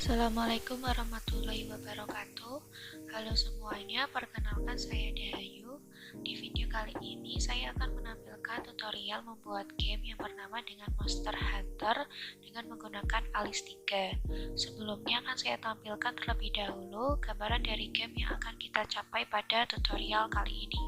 Assalamualaikum warahmatullahi wabarakatuh. Halo semuanya, perkenalkan saya Dayu. Di video kali ini saya akan menampilkan tutorial membuat game yang bernama dengan Monster Hunter dengan menggunakan Alice 3. Sebelumnya akan saya tampilkan terlebih dahulu gambaran dari game yang akan kita capai pada tutorial kali ini.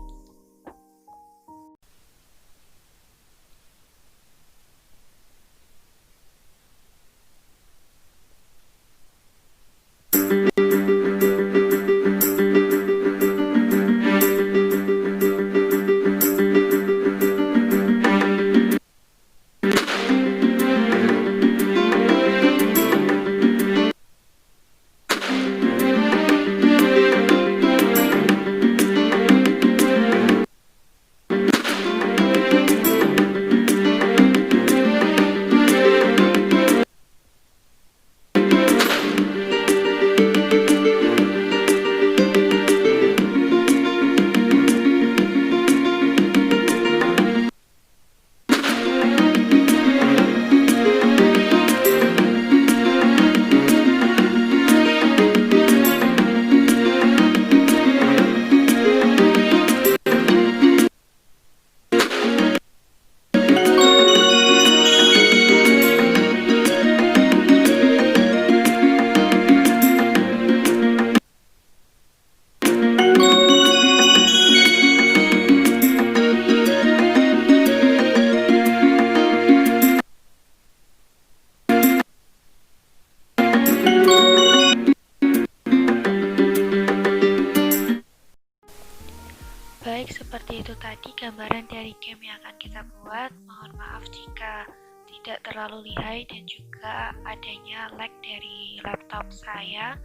Baik, seperti itu tadi gambaran dari game yang akan kita buat. Mohon maaf jika tidak terlalu lihai dan juga adanya lag dari laptop saya.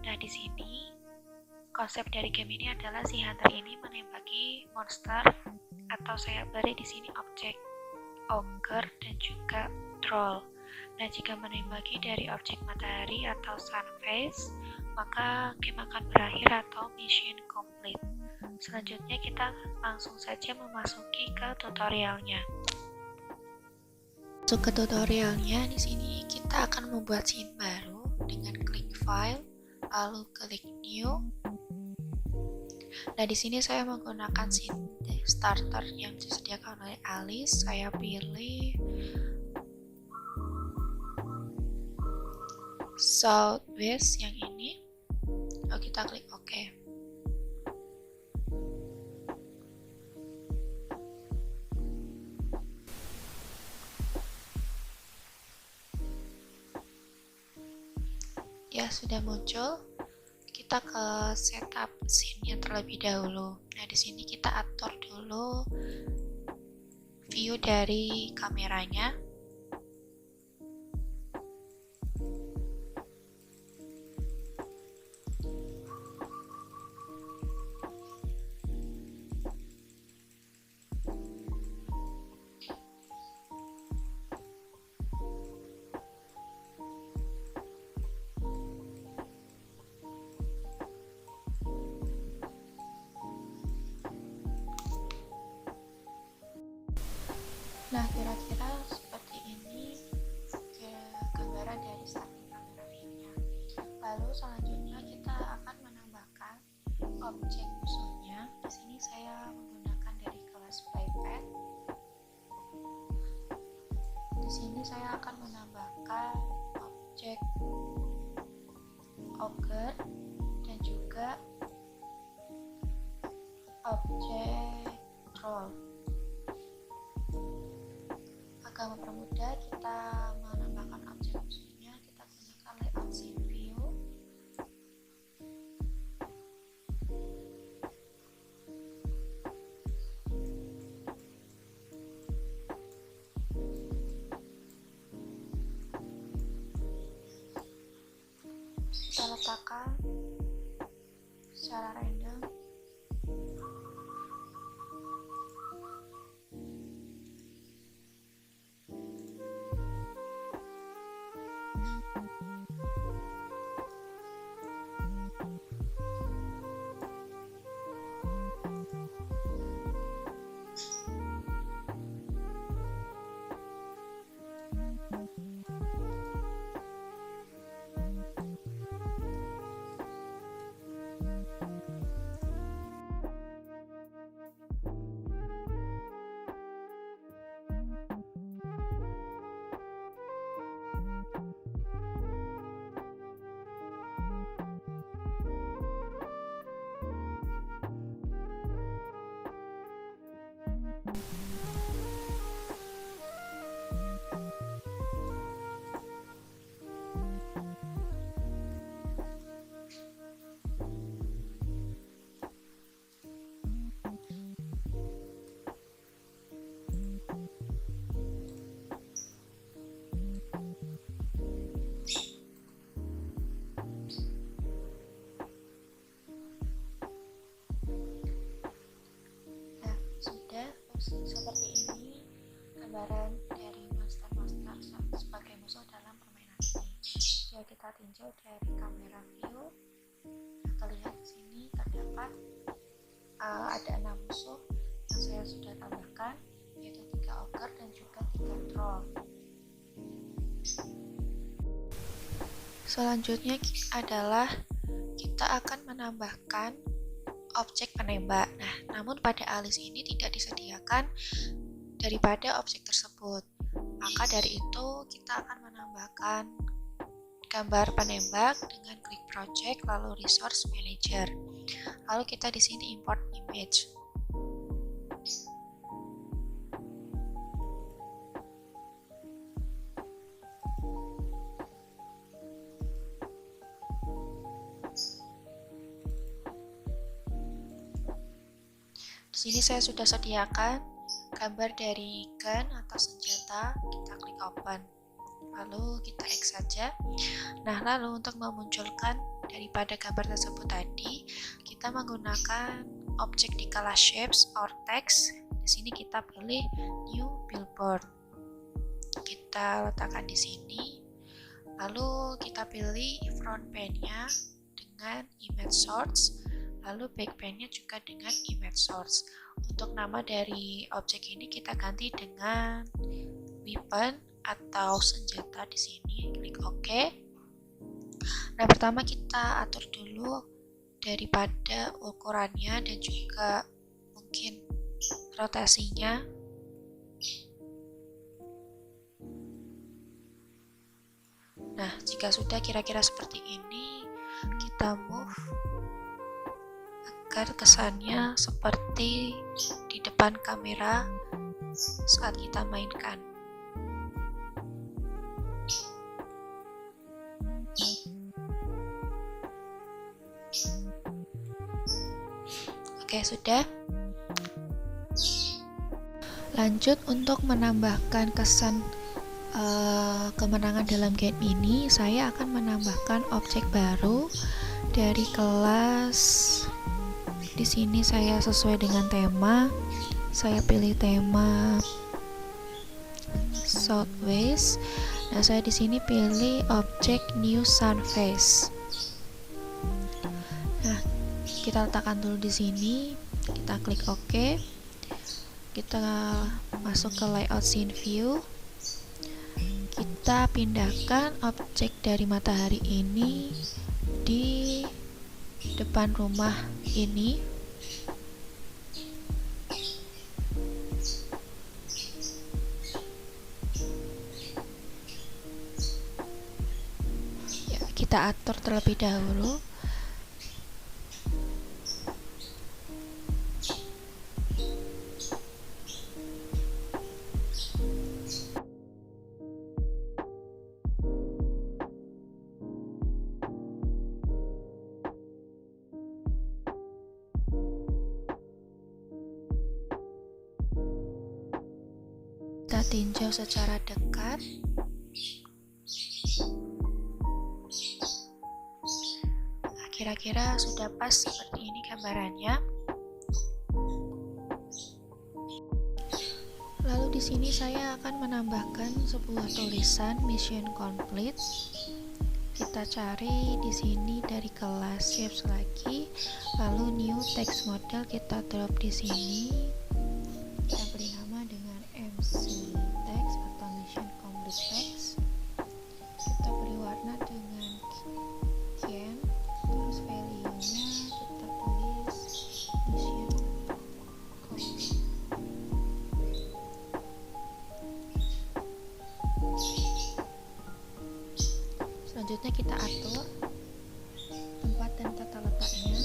Nah, di sini konsep dari game ini adalah si hunter ini menembaki monster atau saya beri di sini objek ogre dan juga troll. Nah, jika menembaki dari objek matahari atau sun face, maka game akan berakhir atau mission complete. Selanjutnya kita langsung saja memasuki ke tutorialnya. Masuk ke tutorialnya, di sini kita akan membuat scene baru dengan klik file, lalu klik new. Nah, di sini saya menggunakan scene starter yang disediakan oleh Alice. Saya pilih Southwest yang ini. Lalu kita klik OK. Ya, sudah muncul. Kita ke setup scene-nya terlebih dahulu. Nah, di sini kita atur dulu view dari kameranya. Nah, kira-kira seperti ini gambaran dari starting kamera view-nya. Lalu selanjutnya kita akan menambahkan objek musuhnya. Di sini saya menggunakan dari kelas playpad. Di sini saya akan menambahkan objek ogre dan juga objek troll. Agar mempermudah kita menambahkan objek musuhnya, kita gunakan layout scene view. Kita letakkan secara random. dan dari monster-monster sebagai musuh dalam permainan ini. Ya, kita tinjau dari kamera view. Terlihat di sini terdapat ada 6 musuh yang saya sudah tambahkan, yaitu 3 ogre dan juga 3 troll. Selanjutnya adalah kita akan menambahkan objek penembak. Nah, namun pada alis ini tidak disediakan daripada objek tersebut. Maka dari itu kita akan menambahkan gambar penembak dengan klik project lalu resource manager. Lalu kita di sini import image. Di sini saya sudah sediakan gambar dari gun atau senjata, kita klik open. Lalu kita X saja. Nah, lalu untuk memunculkan daripada gambar tersebut tadi, kita menggunakan objek di kelas shapes or text. Di sini kita pilih new billboard. Kita letakkan di sini. Lalu kita pilih front pane-nya dengan image source. Lalu backpanenya juga dengan image source. Untuk nama dari objek ini kita ganti dengan weapon atau senjata di sini. Klik OK. Nah, pertama kita atur dulu daripada ukurannya dan juga mungkin rotasinya. Nah, jika sudah kira-kira seperti ini, kita move agar kesannya seperti di depan kamera saat kita mainkan. Oke, sudah. Lanjut untuk menambahkan kesan kemenangan dalam game ini, saya akan menambahkan objek baru dari kelas. Di sini saya sesuai dengan tema. Saya pilih tema Southwest. Nah, saya di sini pilih objek new sun face. Nah, kita letakkan dulu di sini. Kita klik OK. Kita masuk ke layout scene view. Kita pindahkan objek dari matahari ini di depan rumah ini. Ya, kita atur terlebih dahulu. Kita tinjau secara dekat. Nah, kira-kira sudah pas seperti ini gambarannya. Lalu di sini saya akan menambahkan sebuah tulisan mission complete. Kita cari di sini dari kelas shapes lagi, lalu new text model kita drop di sini. Kita beri nama dengan MC text atau mission complete text. Kita beri warna dengan cyan, terus value-nya kita tulis mission complete. Selanjutnya kita atur tempat dan tata letaknya.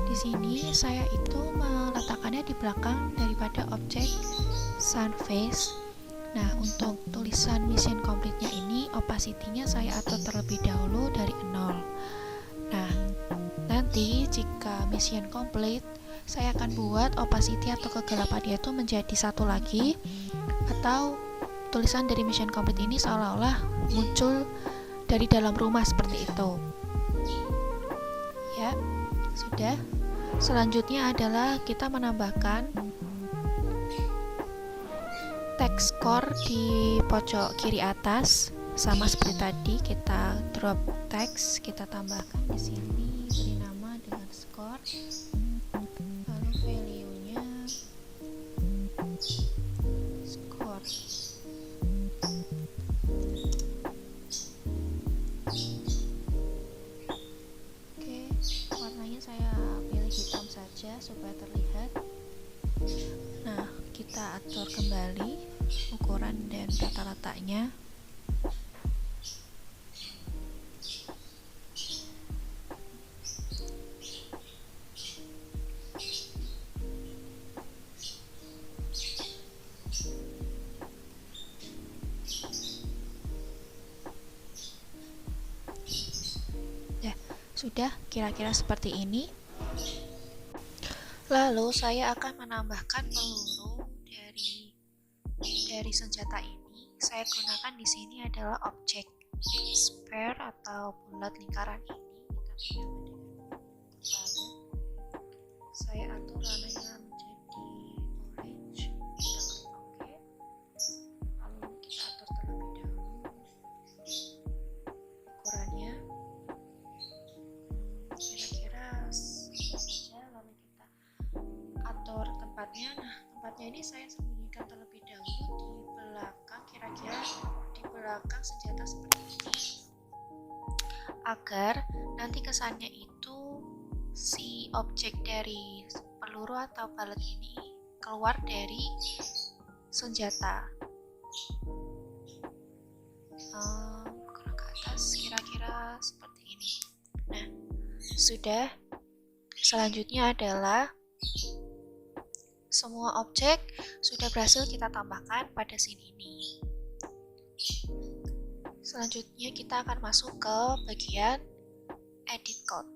Di sini saya itu meletakkannya di belakang daripada objek sun face. Nah, untuk tulisan mission complete-nya ini opacity-nya saya atur terlebih dahulu dari 0. Nah, nanti jika mission complete, saya akan buat opacity atau kegelapan dia itu menjadi 1 lagi, atau tulisan dari mission complete ini seolah-olah muncul dari dalam rumah seperti itu. Ya, sudah. Selanjutnya adalah kita menambahkan text core di pojok kiri atas. Sama seperti tadi, kita drop text, kita tambahkan di sini, beri nama dengan score, lalu value-nya score. Oke, warnanya saya pilih hitam saja supaya terlihat. Nah, kita atur kembali ukuran dan tata letaknya. Sudah kira-kira seperti ini. Lalu saya akan menambahkan peluru dari senjata ini. Saya gunakan di sini adalah objek sphere atau bulat lingkaran ini. Kita pegangan dengan lalu saya atur warnanya menjadi orange. Kita klik OK. Lalu kita atur terlebih dahulu ukurannya. Kira-kira saja, lalu kita atur tempatnya. Nah, tempatnya ini saya sembunyikan terlebih dahulu di belakang, kira-kira di belakang senjata seperti ini, agar nanti kesannya itu si objek dari peluru atau balet ini keluar dari senjata. Ke atas kira-kira seperti ini. Nah, sudah. Selanjutnya adalah semua objek sudah berhasil kita tambahkan pada scene ini. Selanjutnya kita akan masuk ke bagian edit code.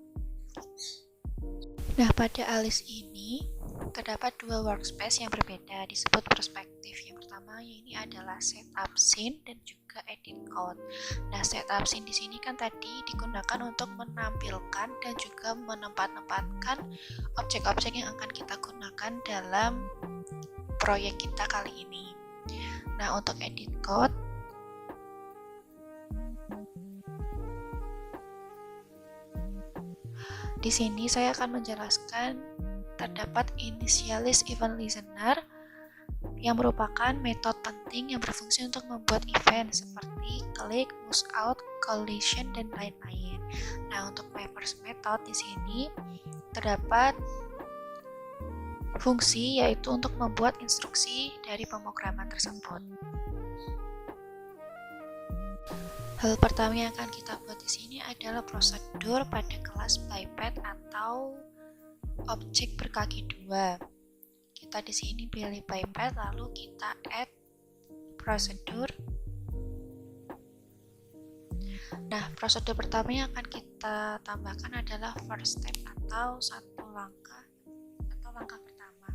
Nah, pada alis ini terdapat 2 workspace yang berbeda, disebut perspektif. Yang pertama ini adalah setup scene dan juga edit code. Nah, setup scene di sini kan tadi digunakan untuk menampilkan dan juga menempatkan objek-objek yang akan kita gunakan dalam proyek kita kali ini. Nah, untuk edit code, di sini saya akan menjelaskan terdapat initialize event listener yang merupakan metode penting yang berfungsi untuk membuat event seperti click, mouse out, collision, dan lain-lain. Nah, untuk my first method di sini terdapat fungsi yaitu untuk membuat instruksi dari pemrograman tersebut. Hal pertama yang akan kita buat di sini adalah prosedur pada kelas biped atau objek berkaki 2. Kita di sini pilih biped, lalu kita add prosedur. Nah, prosedur pertama yang akan kita tambahkan adalah first step atau satu langkah atau langkah pertama.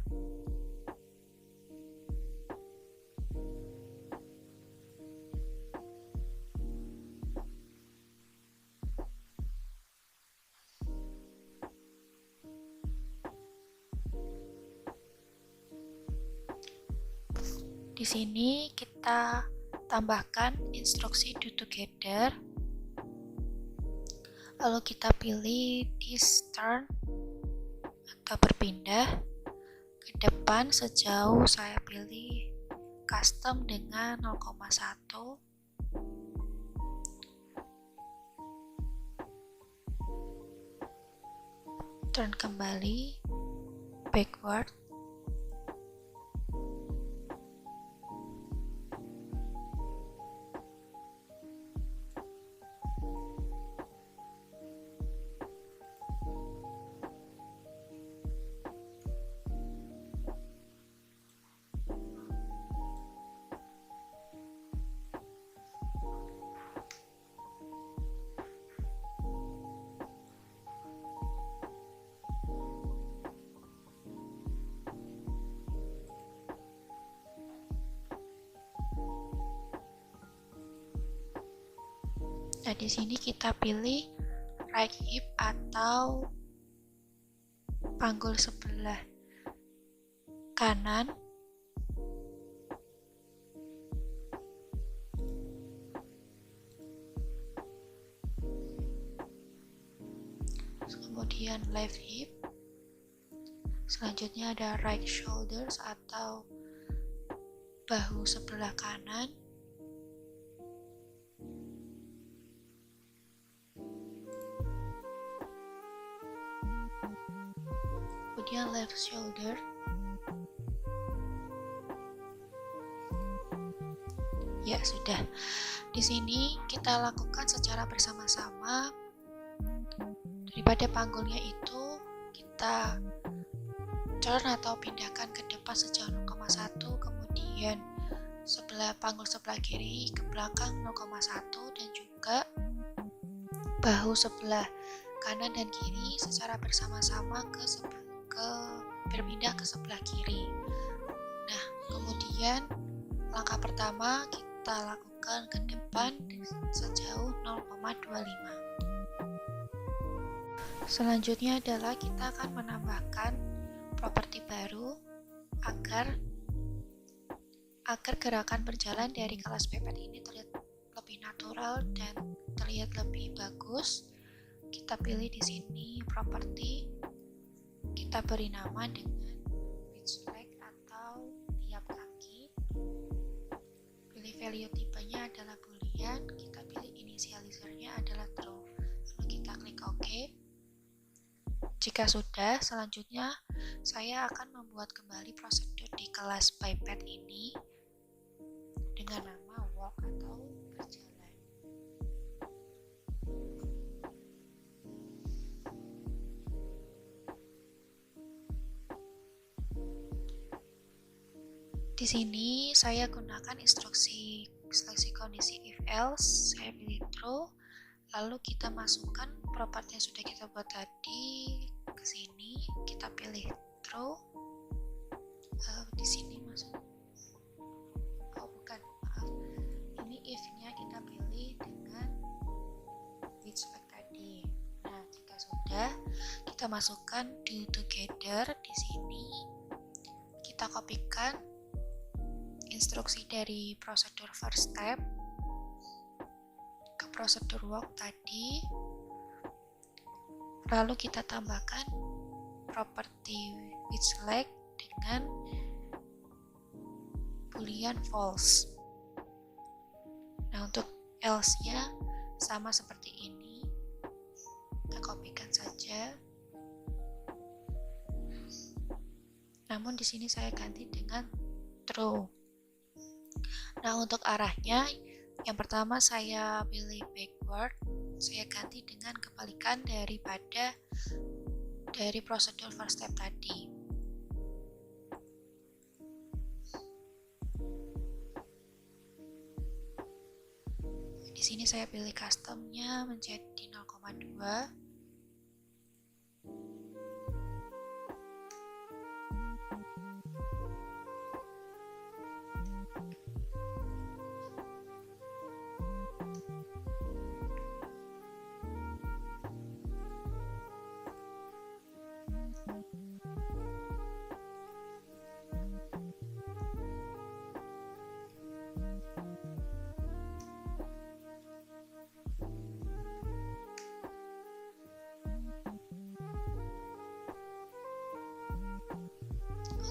Di sini kita tambahkan instruksi do together. Lalu kita pilih this turn atau berpindah ke depan sejauh saya pilih custom dengan 0,1. Turn kembali backward. Nah, di sini kita pilih right hip atau panggul sebelah kanan. Kemudian left hip. Selanjutnya ada right shoulders atau bahu sebelah kanan. Kemudian left shoulder. Ya, sudah. Di sini kita lakukan secara bersama-sama. Daripada panggulnya itu kita turn atau pindahkan ke depan sejauh 0,1, kemudian panggul sebelah kiri ke belakang 0,1, dan juga bahu sebelah kanan dan kiri secara bersama-sama berpindah ke sebelah kiri. Nah, kemudian langkah pertama kita lakukan ke depan sejauh 0,25. Selanjutnya adalah kita akan menambahkan properti baru agar gerakan berjalan dari kelas pepet ini terlihat lebih natural dan terlihat lebih bagus. Kita pilih di sini properti, kita beri nama dengan which leg atau tiap kaki. Pilih value tipenya adalah boolean, kita pilih initializer-nya adalah true. Lalu kita klik OK. Jika sudah, selanjutnya saya akan membuat kembali prosedur di kelas pipet ini dengan nama walk atau berjalan. Di sini saya gunakan instruksi seleksi kondisi if else, saya pilih true. Lalu kita masukkan properti yang sudah kita buat tadi ke sini, kita pilih true. Di sini masuk. Oh, bukan, maaf. Ini if-nya kita pilih dengan which leg tadi. Nah, jika sudah, kita masukkan do together di sini. Kita kopikan instruksi dari prosedur first step ke prosedur walk tadi, lalu kita tambahkan properti which leg dengan boolean false. Nah, untuk else-nya sama seperti ini, kita kopikan saja. Namun di sini saya ganti dengan true. Nah, untuk arahnya, yang pertama saya pilih backward, saya ganti dengan kebalikan dari prosedur first step tadi. Di sini saya pilih customnya menjadi 0,2.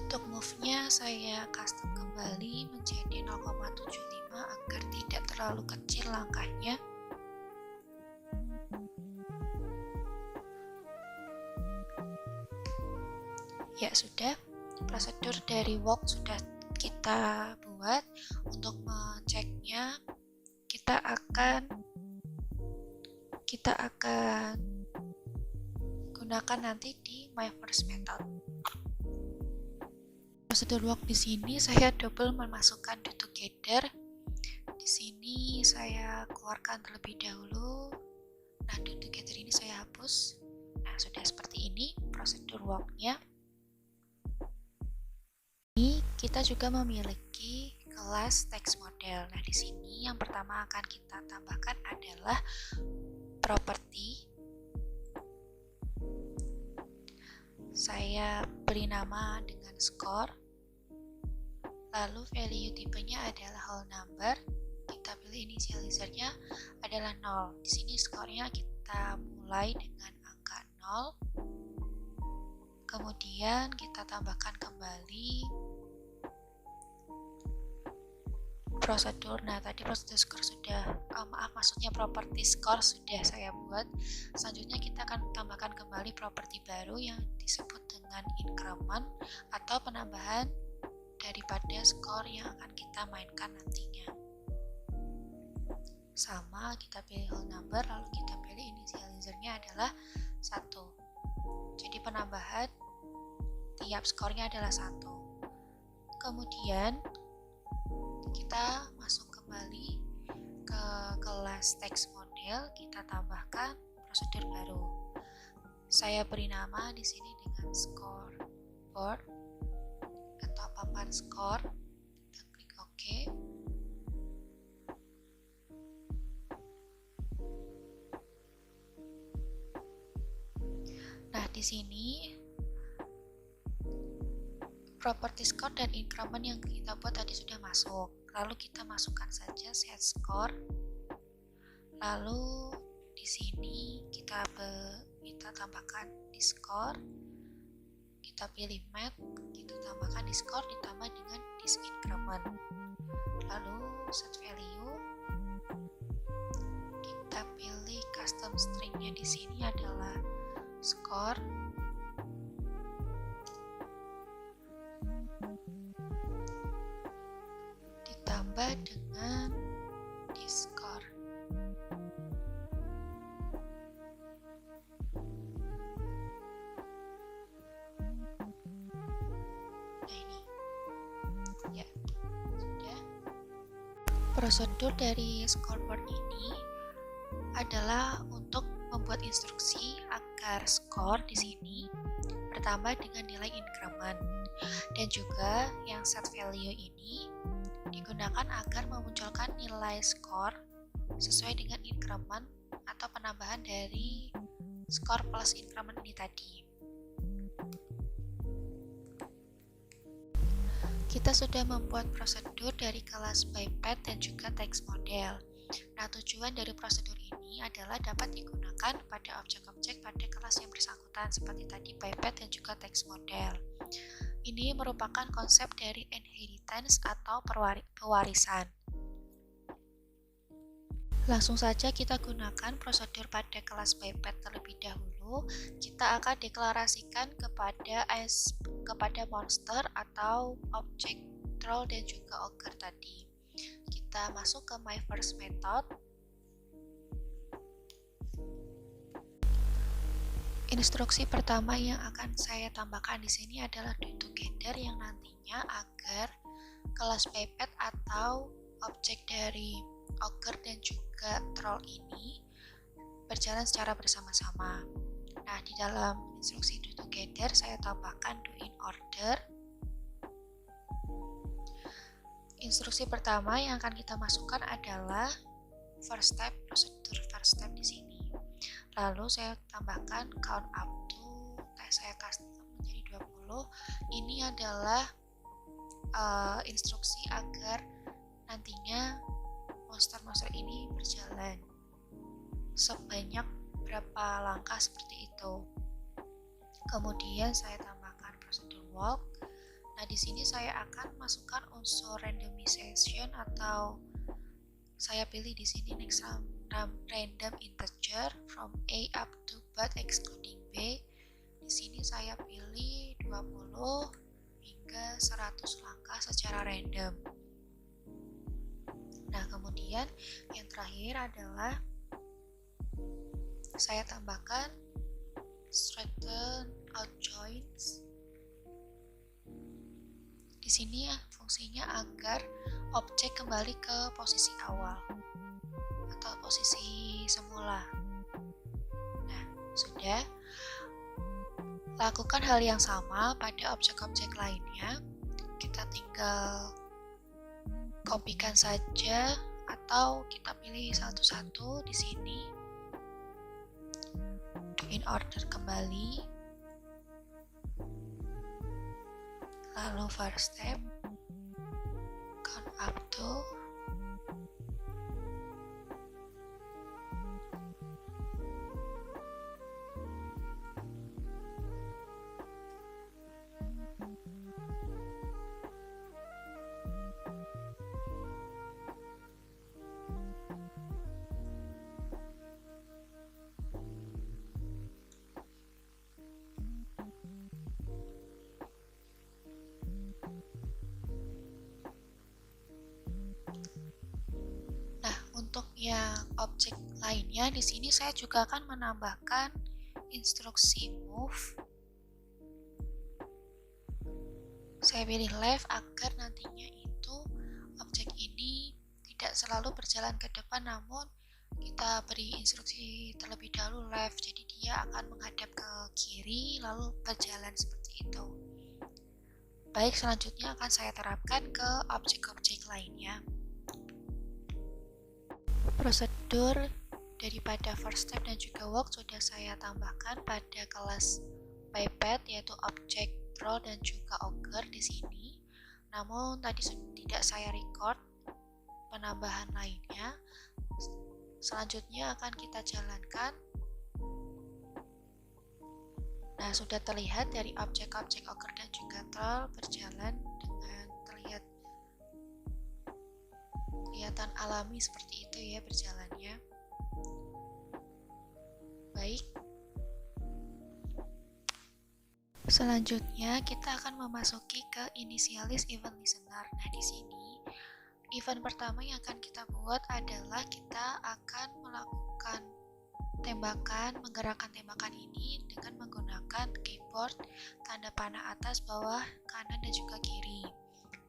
Untuk move-nya saya custom kembali menjadi 0,75 agar tidak terlalu kecil langkahnya. Ya, sudah. Prosedur dari walk sudah kita buat. Untuk mengeceknya, kita akan gunakan nanti di my first method. Prosedur walk di sini saya double memasukkan do together. Di sini saya keluarkan terlebih dahulu. Nah, do together ini saya hapus. Nah, sudah seperti ini prosedur walk-nya. Ini kita juga memiliki kelas text model. Nah, di sini yang pertama akan kita tambahkan adalah properti. Saya beri nama dengan score. Lalu value tipenya adalah whole number. Kita pilih initializer-nya adalah 0. Di sini skornya kita mulai dengan angka 0. Kemudian kita tambahkan kembali prosedur. Nah, tadi prosedur skor sudah, maksudnya properti skor sudah saya buat. Selanjutnya kita akan tambahkan kembali properti baru yang disebut dengan increment atau penambahan daripada skor yang akan kita mainkan nantinya. Sama, kita pilih whole number, lalu kita pilih initializer-nya adalah 1. Jadi penambahan tiap skornya adalah 1. Kemudian kita masuk kembali ke kelas text model, kita tambahkan prosedur baru. Saya beri nama di sini dengan score board atau papan skor. Kita klik OK. Nah, di sini properti score dan increment yang kita buat tadi sudah masuk. Lalu kita masukkan saja set score. Lalu di sini kita tambahkan di score. Kita pilih map, kita tambahkan di score ditambah dengan this increment. Lalu set value. Kita pilih custom stringnya di sini adalah score. Ditambah dengan discord. Nah, ini ya sudah. Prosedur dari scoreboard ini adalah untuk membuat instruksi agar skor di sini bertambah dengan nilai increment, dan juga yang set value ini digunakan agar memunculkan nilai skor sesuai dengan increment atau penambahan dari skor plus increment ini tadi. Kita sudah membuat prosedur dari kelas bypath dan juga text model. Nah, tujuan dari prosedur ini adalah dapat digunakan pada objek-objek pada kelas yang bersangkutan seperti tadi bypath dan juga text model. Ini merupakan konsep dari inheritance atau pewarisan. Langsung saja kita gunakan prosedur pada kelas bypath terlebih dahulu. Kita akan deklarasikan kepada monster atau objek troll dan juga ogre tadi. Kita masuk ke my first method. Instruksi pertama yang akan saya tambahkan di sini adalah do together, yang nantinya agar kelas bypath atau objek dari ogre dan juga troll ini berjalan secara bersama-sama. Nah, di dalam instruksi do together saya tambahkan do in order. Instruksi pertama yang akan kita masukkan adalah first step, prosedur first step di sini. Lalu saya tambahkan count up to, saya custom menjadi 20. Ini adalah instruksi agar nantinya monster-monster ini berjalan sebanyak berapa langkah seperti itu. Kemudian saya tambahkan prosedur walk. Nah, di sini saya akan masukkan unsur randomization atau saya pilih di sini next random integer from A up to but excluding B. Di sini saya pilih 20 hingga 100 langkah secara random. Nah, kemudian yang terakhir adalah saya tambahkan straighten out joints. Di sini fungsinya agar objek kembali ke posisi awal atau posisi semula. Nah, sudah. Lakukan hal yang sama pada objek-objek lainnya. Kita tinggal kopikan saja atau kita pilih satu-satu di sini. In order kembali. Lalu first step, count up to. Untuk yang objek lainnya di sini saya juga akan menambahkan instruksi move. Saya pilih left agar nantinya itu objek ini tidak selalu berjalan ke depan, namun kita beri instruksi terlebih dahulu left, jadi dia akan menghadap ke kiri lalu berjalan seperti itu. Baik, selanjutnya akan saya terapkan ke objek-objek lainnya. Prosedur daripada first step dan juga walk sudah saya tambahkan pada kelas pipet, yaitu objek roll dan juga auger di sini. Namun tadi tidak saya record penambahan lainnya. Selanjutnya akan kita jalankan. Nah, sudah terlihat dari objek-objek auger dan juga troll berjalan dengan kelihatan alami seperti itu ya berjalannya. Baik. Selanjutnya kita akan memasuki ke initialize event listener. Nah, di sini event pertama yang akan kita buat adalah kita akan melakukan menggerakkan tembakan ini dengan menggunakan keyboard tanda panah atas, bawah, kanan, dan juga kiri.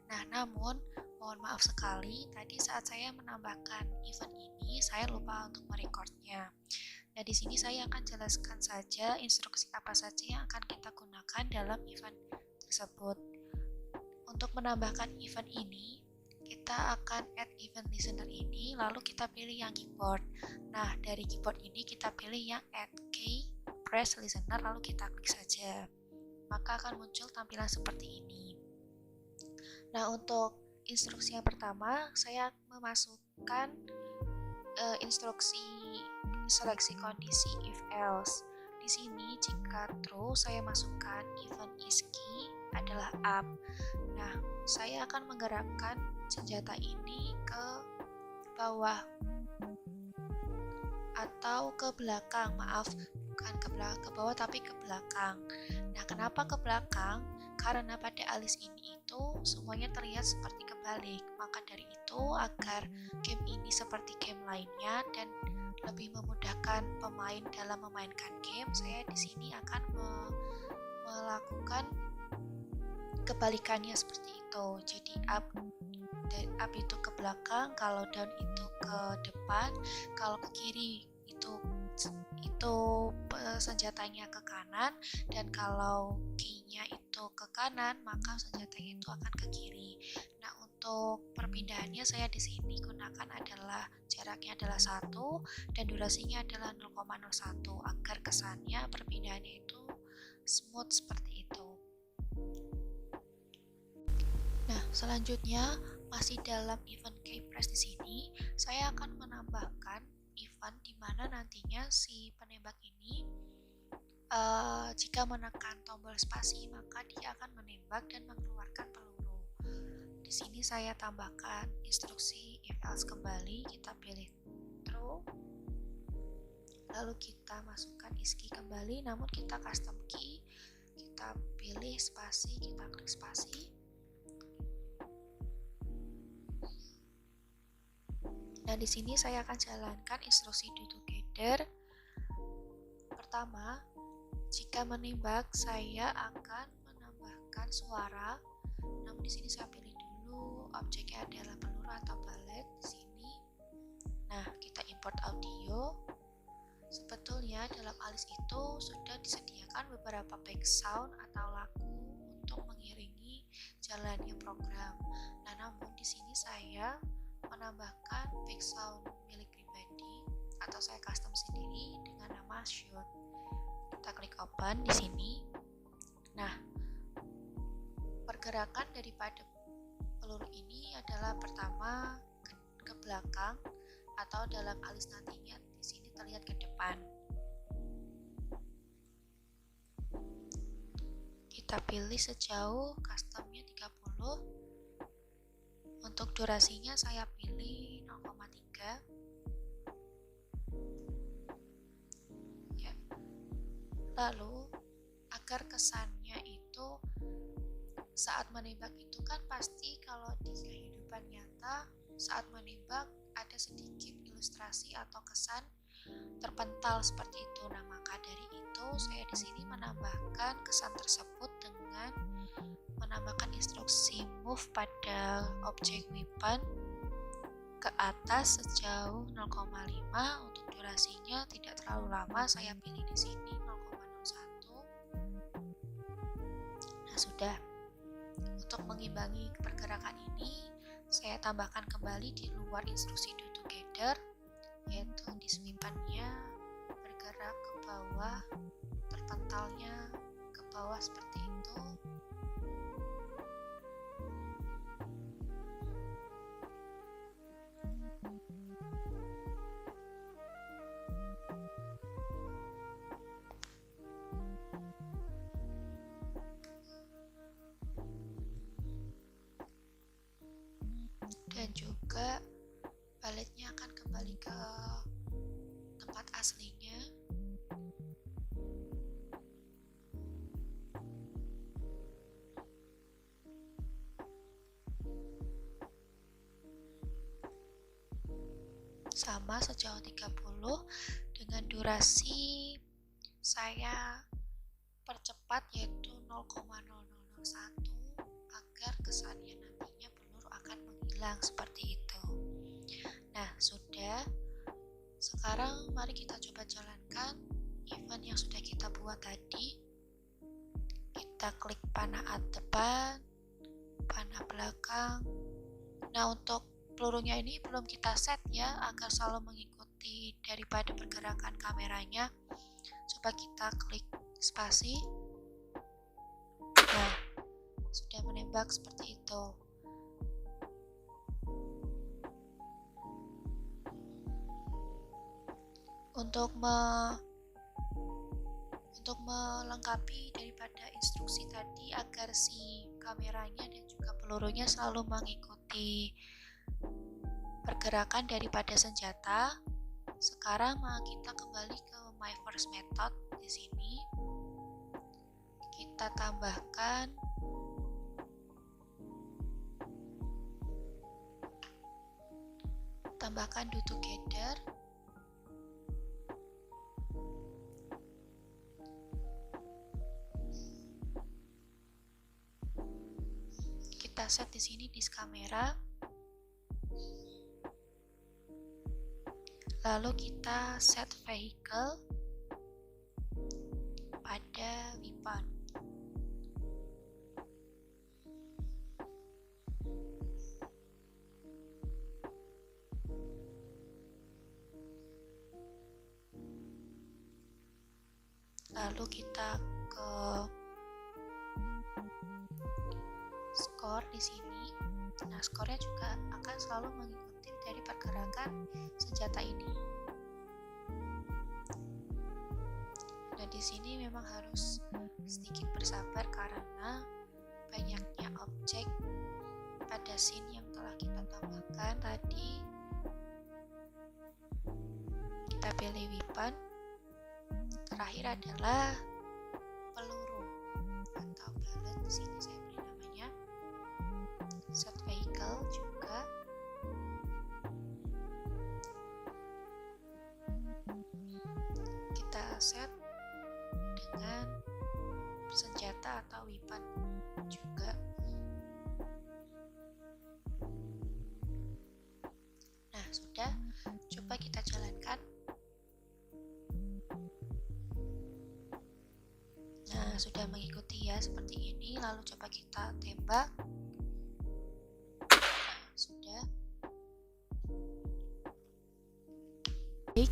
Nah, namun mohon maaf sekali, tadi saat saya menambahkan event ini, saya lupa untuk merecordnya. Nah, di sini saya akan jelaskan saja instruksi apa saja yang akan kita gunakan dalam event tersebut. Untuk menambahkan event ini, kita akan add event listener ini, lalu kita pilih yang keyboard. Nah, dari keyboard ini kita pilih yang add key press listener, lalu kita klik saja. Maka akan muncul tampilan seperti ini. Nah, untuk instruksi yang pertama, saya memasukkan instruksi seleksi kondisi if else. Di sini jika true, saya masukkan event is key adalah up. Nah, saya akan menggerakkan senjata ini ke bawah atau ke belakang, maaf, bukan ke bawah tapi ke belakang. Nah, kenapa ke belakang? Karena pada alis ini itu semuanya terlihat seperti kebalik. Maka dari itu, agar game ini seperti game lainnya dan lebih memudahkan pemain dalam memainkan game, saya di sini akan melakukan kebalikannya seperti itu. Jadi up itu ke belakang, kalau down itu ke depan, kalau ke kiri itu senjatanya ke kanan, dan kalau key-nya itu ke kanan, maka senjatanya itu akan ke kiri. Nah, untuk perpindahannya saya di sini gunakan adalah jaraknya adalah 1 dan durasinya adalah 0,01 agar kesannya perpindahannya itu smooth seperti itu. Nah, selanjutnya masih dalam event key press di sini, saya akan menambahkan event di mana nantinya si penembak ini jika menekan tombol spasi maka dia akan menembak dan mengeluarkan peluru. Di sini saya tambahkan instruksi if else kembali, kita pilih true, lalu kita masukkan is key kembali, namun kita custom key, kita pilih spasi, kita klik spasi. Nah, di sini saya akan jalankan instruksi do together. Pertama, jika menembak saya akan menambahkan suara. Namun di sini saya pilih dulu objeknya adalah peluru atau balet di sini. Nah, kita import audio. Sebetulnya dalam alis itu sudah disediakan beberapa background atau lagu untuk mengiringi jalannya program. Nah, namun di sini saya menambahkan background milik pribadi atau saya custom sendiri dengan nama shoot. Kita klik open di sini. Nah, pergerakan daripada peluru ini adalah pertama ke belakang atau dalam alis nantinya di sini terlihat ke depan. Kita pilih sejauh customnya 30. Untuk durasinya saya pilih 0,3. Ya. Lalu agar kesannya itu saat menembak itu kan pasti kalau di kehidupan nyata saat menembak ada sedikit ilustrasi atau kesan terpental seperti itu. Nah, maka dari itu saya di sini menambahkan kesan tersebut dengan menambahkan instruksi move pada objek weapon ke atas sejauh 0,5. Untuk durasinya tidak terlalu lama, saya pilih di sini 0,01. Nah, sudah. Untuk mengimbangi pergerakan ini, saya tambahkan kembali di luar instruksi do together, yaitu di sweepannya bergerak ke bawah, terpentalnya ke bawah seperti itu. Dan juga baletnya akan kembali ke tempat aslinya. Sama sejauh 30 dengan durasi saya percepat yaitu 0,0001 agar kesannya nantinya peluru akan menghilang seperti itu. Nah, sudah. Sekarang mari kita coba jalankan event yang sudah kita buat tadi. Kita klik panah depan, panah belakang. Nah, untuk pelurunya ini belum kita set ya, agar selalu mengikuti daripada pergerakan kameranya. Coba kita klik spasi. Nah, sudah menembak seperti itu. Untuk melengkapi daripada instruksi tadi agar si kameranya dan juga pelurunya selalu mengikuti pergerakan daripada senjata. Sekarang kita kembali ke my first method di sini. Kita tambahkan do together. Kita set di sini disk kamera. Lalu kita set vehicle pada weapon. Lalu kita ke skor di sini. Nah, skornya juga akan selalu mengikuti dari pergerakan senjata ini. Nah, di sini memang harus sedikit bersabar karena banyaknya objek pada scene yang telah kita tambahkan tadi. Kita pilih weapon. Terakhir adalah peluru atau bullet. Di sini saya beri namanya. Set vehicle juga. Kita set dengan senjata atau weapon juga. Nah, sudah. Coba kita jalankan. Nah, sudah mengikuti ya seperti ini, lalu coba kita tembak. Nah, sudah. Baik,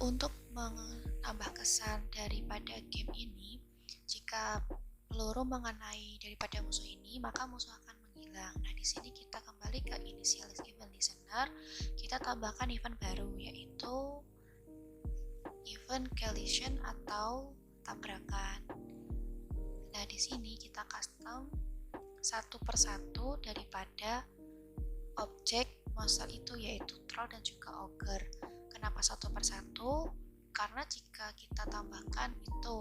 untuk menambah kesan daripada game ini, jika peluru mengenai daripada musuh ini, maka musuh akan menghilang. Nah, di sini kita kembali ke initialize event listener, kita tambahkan event baru, yaitu event collision atau tabrakan. Nah, di sini kita custom satu persatu daripada objek monster itu, yaitu troll dan juga ogre. Kenapa satu persatu? Karena jika kita tambahkan itu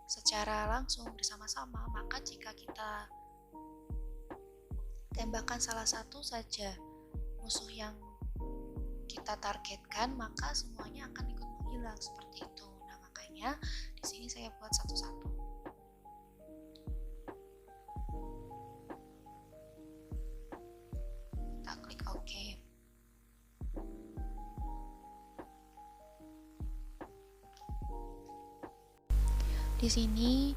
secara langsung bersama-sama, maka jika kita tembakan salah satu saja musuh yang kita targetkan, maka semuanya akan ikut menghilang seperti itu. Nah, makanya di sini saya buat satu-satu. Kita klik OK. Di sini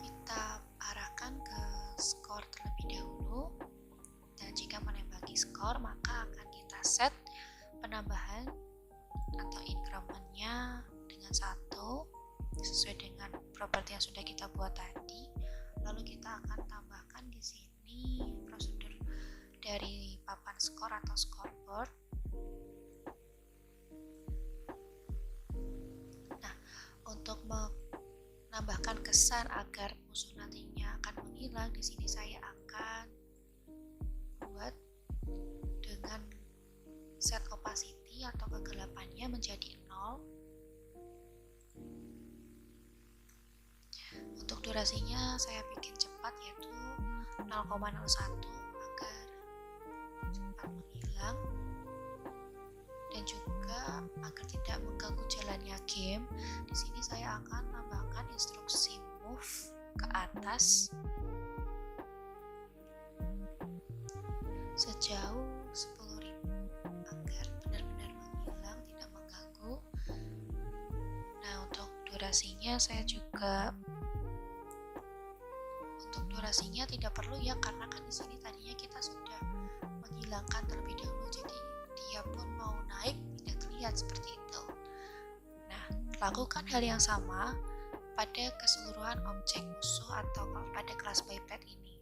kita arahkan ke skor terlebih dahulu, dan jika menembaki skor maka akan kita set penambahan atau increment-nya dengan 1 sesuai dengan properti yang sudah kita buat tadi. Lalu kita akan tambahkan di sini prosedur dari papan skor atau scoreboard. Nah, untuk menambahkan kesan agar musuh nantinya akan menghilang, di sini saya akan buat dengan set opacity atau kegelapannya menjadi 0. Untuk durasinya saya bikin cepat, yaitu 0,01 agar cepat menghilang dan juga agar tidak mengganggu jalannya game. Di sini saya akan tambahkan instruksi move ke atas sejauh 10.000 agar benar-benar menghilang, tidak mengganggu. Nah, untuk durasinya saya juga tidak perlu ya, karena kan di sini tadinya kita sudah menghilangkan terlebih dahulu, jadi dia pun mau naik tidak terlihat seperti itu. Nah, lakukan hal yang sama pada keseluruhan objek musuh atau pada kelas biped ini.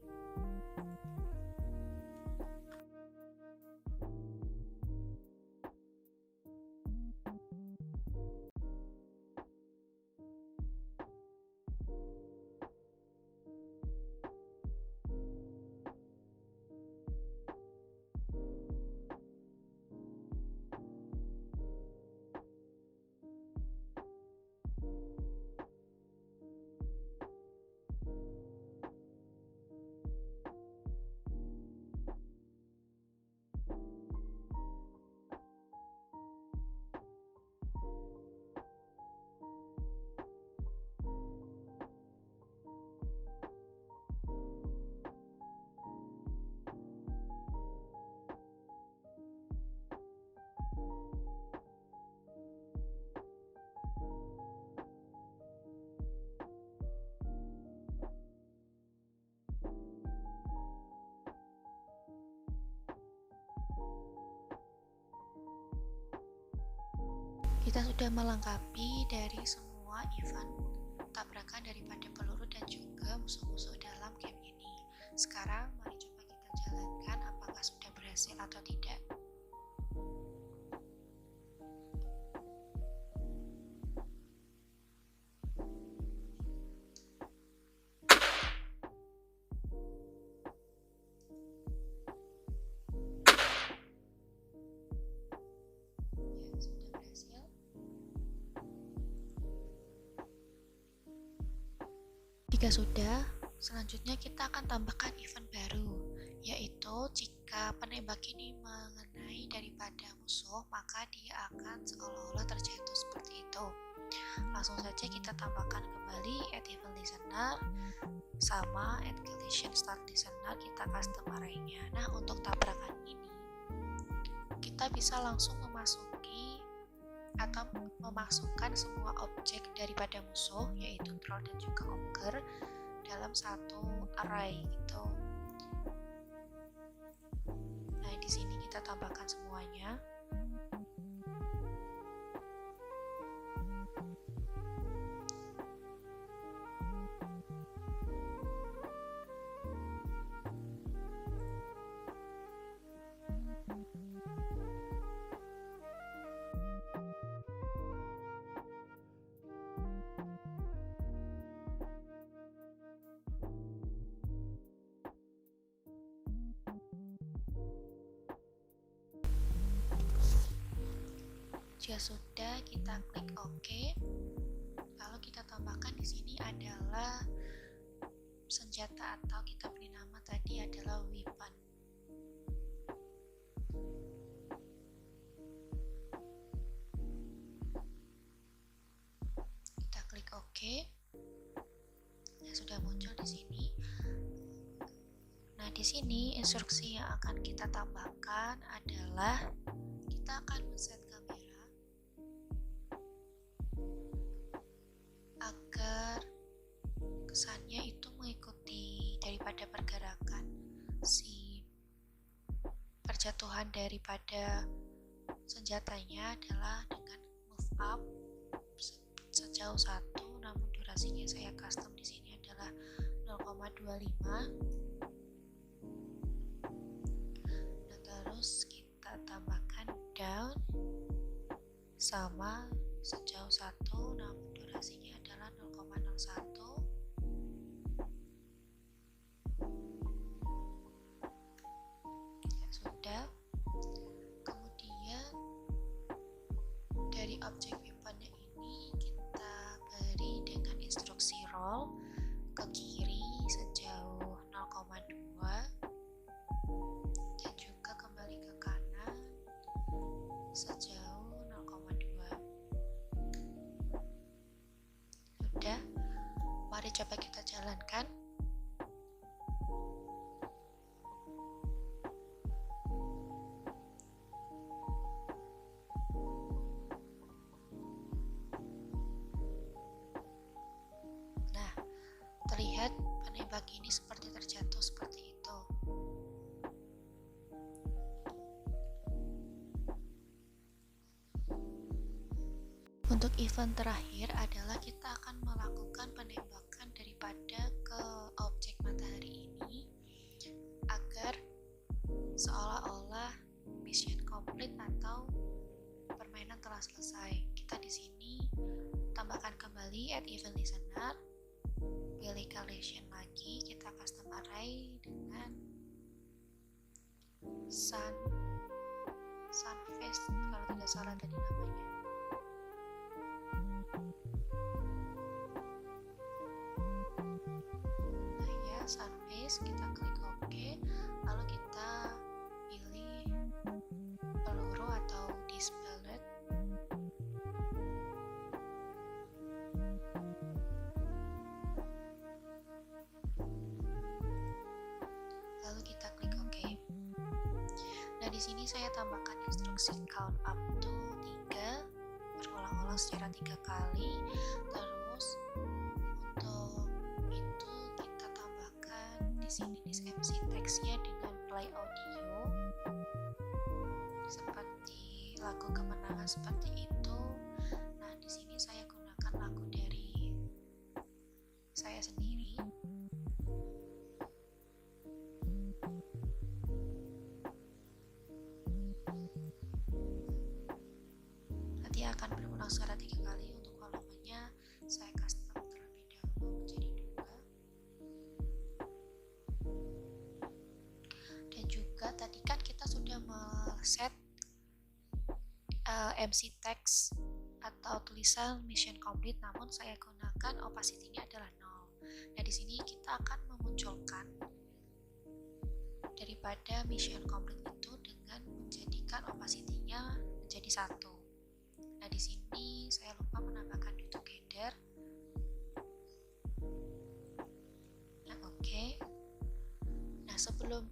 Kita sudah melengkapi dari semua event tabrakan daripada peluru dan juga musuh-musuh dalam game ini. Sekarang mari coba kita jalankan apakah sudah berhasil atau tidak. Jika sudah, selanjutnya kita akan tambahkan event baru, yaitu jika penembak ini mengenai daripada musuh, maka dia akan seolah-olah terjatuh seperti itu. Langsung saja kita tambahkan kembali add event listener sama add collision start listener, kita custom arraynya. Nah, untuk tabrakan ini kita bisa langsung memasuki atau memasukkan semua objek daripada musuh, yaitu troll dan juga ogre, dalam satu array gitu. Nah, di sini kita tambahkan semuanya. Jika sudah, kita klik OK. Lalu kita tambahkan di sini adalah senjata, atau kita beri nama tadi adalah weapon. Kita klik OK. Nah, sudah muncul di sini. Nah, di sini instruksi yang akan kita tambahkan adalah kita akan men-set kamera agar kesannya itu mengikuti daripada pergerakan si perjatuhan daripada senjatanya adalah dengan move up sejauh 1, namun durasinya saya custom di sini adalah 0,25. Nah, terus kita tambahkan down sama sejauh 1, namun durasinya adalah 0,01. Ya sudah. Kemudian dari objek weaponnya ini kita beri dengan instruksi roll ke kiri sejauh 0,2 dan juga kembali ke kanan sejauh 0,2. Sudah, mari coba kita jalankan. Nah, terlihat penembak ini seperti terjatuh seperti itu. Untuk event terakhir adalah kita akan melakukan penembakan daripada ke objek matahari ini agar seolah-olah mission complete atau permainan telah selesai. Kita di sini tambahkan kembali add event listener, pilih collision lagi, kita custom array dengan sunface kalau tidak salah tadi namanya. Nah ya, sunface, kita klik OK, lalu kita pilih peluru atau dispelled. Lalu kita klik OK. Nah, di sini saya tambahkan instruksi count up to 3, berulang-ulang secara 3 kali. Terus untuk itu kita tambahkan di sini MC text-nya dengan play audio seperti lagu kemenangan seperti itu. Nah, di sini saya gunakan lagu dari saya sendiri. Nanti akan berulang secara 3 kali. Untuk volumenya saya custom terlebih dahulu menjadi 2. Dan juga tadi kan kita sudah set MC text atau tulisan mission complete, namun saya gunakan opacity-nya adalah 0. Nah, di sini kita akan memunculkan daripada mission complete itu dengan menjadikan opacity-nya menjadi 1. Nah, di sini saya lupa menambahkan do together. Nah, oke. Nah, sebelum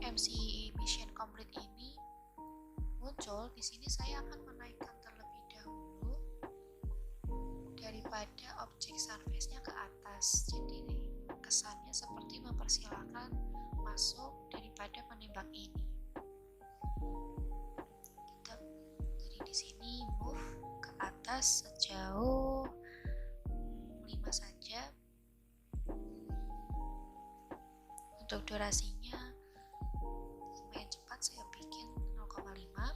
MC mission complete ini muncul, di sini saya akan menaikkan daripada objek surface-nya ke atas. Jadi kesannya seperti mempersilahkan masuk daripada menembak ini. Jadi di sini move ke atas sejauh 5 saja. Untuk durasinya lumayan cepat, saya bikin 0,5.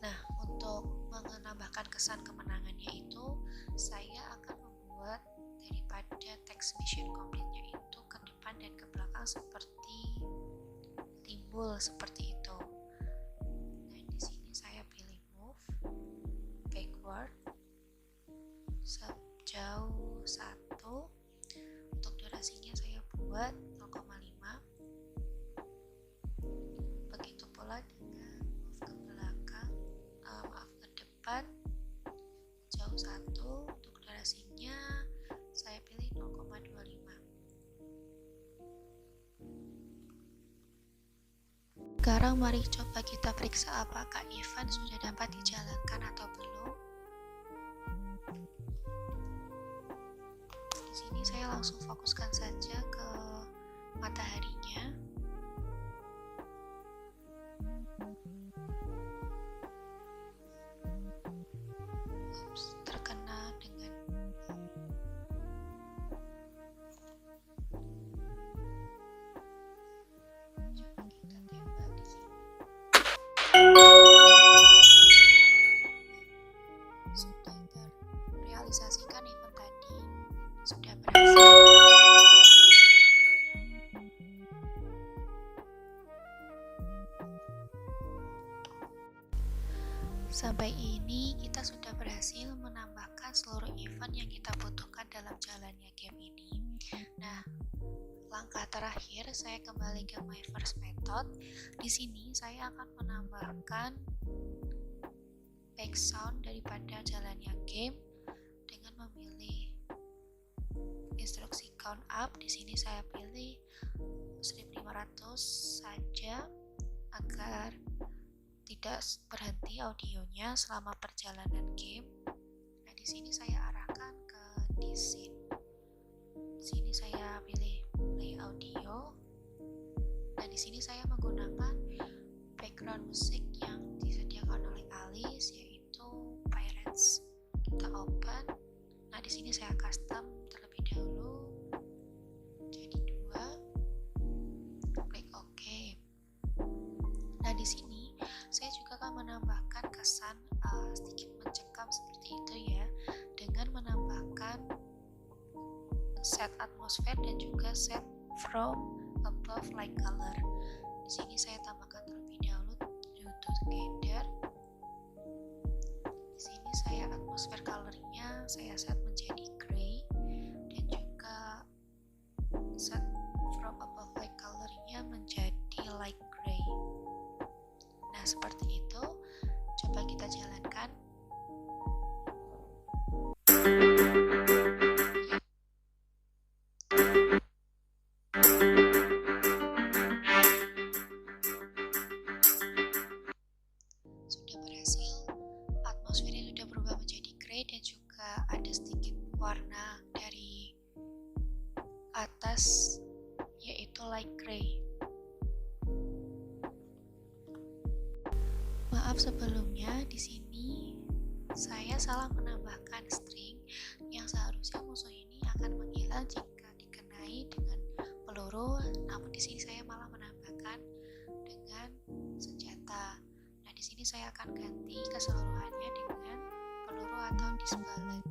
Nah, untuk menambahkan kesan kemenangannya itu, saya akan membuat daripada text mission complete-nya itu ke depan dan ke belakang seperti timbul seperti itu. Nah, di sini saya pilih move backward sejauh 1. Untuk durasinya saya buat 0,5. Begitu pula dengan move ke belakang, ke depan jauh 1. Untuk durasinya saya pilih 0,25. Sekarang mari coba kita periksa apakah event sudah dapat dijalankan atau belum. Di sini saya langsung fokuskan saja ke mataharinya. Terkena dengan coba kita tembak di sini. Sudah terrealisasikan event tadi, sudah berhasil. Sampai ini kita sudah berhasil menambahkan seluruh event yang kita butuhkan dalam jalannya game ini. Nah, langkah terakhir saya kembali ke my first method. Di sini saya akan menambahkan background daripada jalannya game dengan memilih instruksi count up. Di sini saya pilih 1500 saja agar tidak berhenti audionya selama perjalanan game. Nah, di sini saya arahkan ke this scene. Di sini saya pilih play audio. Nah, di sini saya menggunakan background musik yang disediakan oleh Alice, yaitu Pirates. Kita open. Nah, di sini saya custom terlebih dahulu jadi 2. Klik OK. Nah, di sini saya juga akan menambahkan kesan sedikit mencekam seperti itu ya, dengan menambahkan set atmosfer dan juga set from above light color. Di sini saya tambahkan terlebih dahulu due to together. Di sini saya atmosfer colornya saya set menjadi gray dan juga set from above light colornya menjadi light gray. Nah, seperti itu. Coba kita jalankan. Sudah berhasil. Atmosfernya sudah berubah menjadi grey dan juga ada sedikit warna dari atas, yaitu light gray. Maaf sebelumnya, di sini saya salah menambahkan string yang seharusnya musuh ini akan menghilang jika dikenai dengan peluru, namun di sini saya malah menambahkan dengan senjata. Nah, di sini saya akan ganti keseluruhannya dengan peluru atau disballad.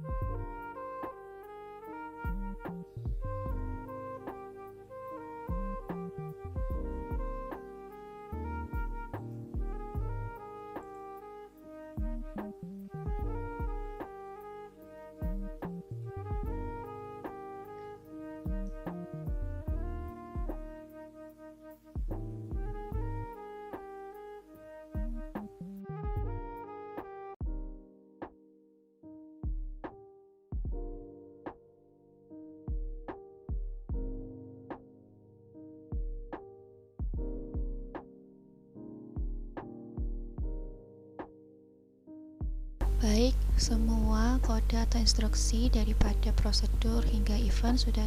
Baik, Semua kode atau instruksi daripada prosedur hingga event sudah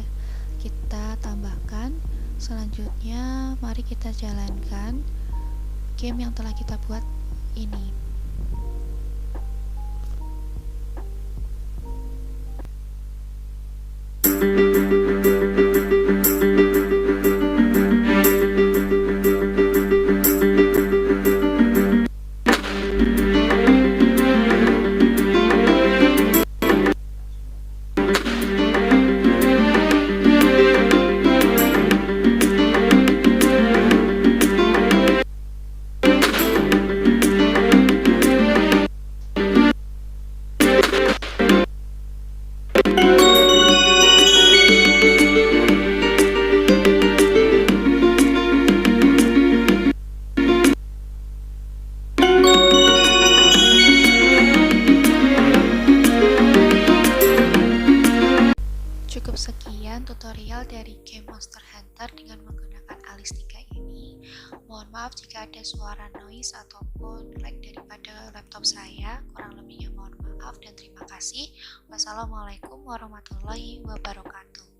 kita tambahkan. Selanjutnya, mari kita jalankan game yang telah kita buat ini. Cukup sekian tutorial dari game Monster Hunter dengan menggunakan Alice 3 ini. Mohon maaf jika ada suara noise ataupun lag daripada laptop saya. Kurang lebihnya mohon maaf dan terima kasih. Wassalamualaikum warahmatullahi wabarakatuh.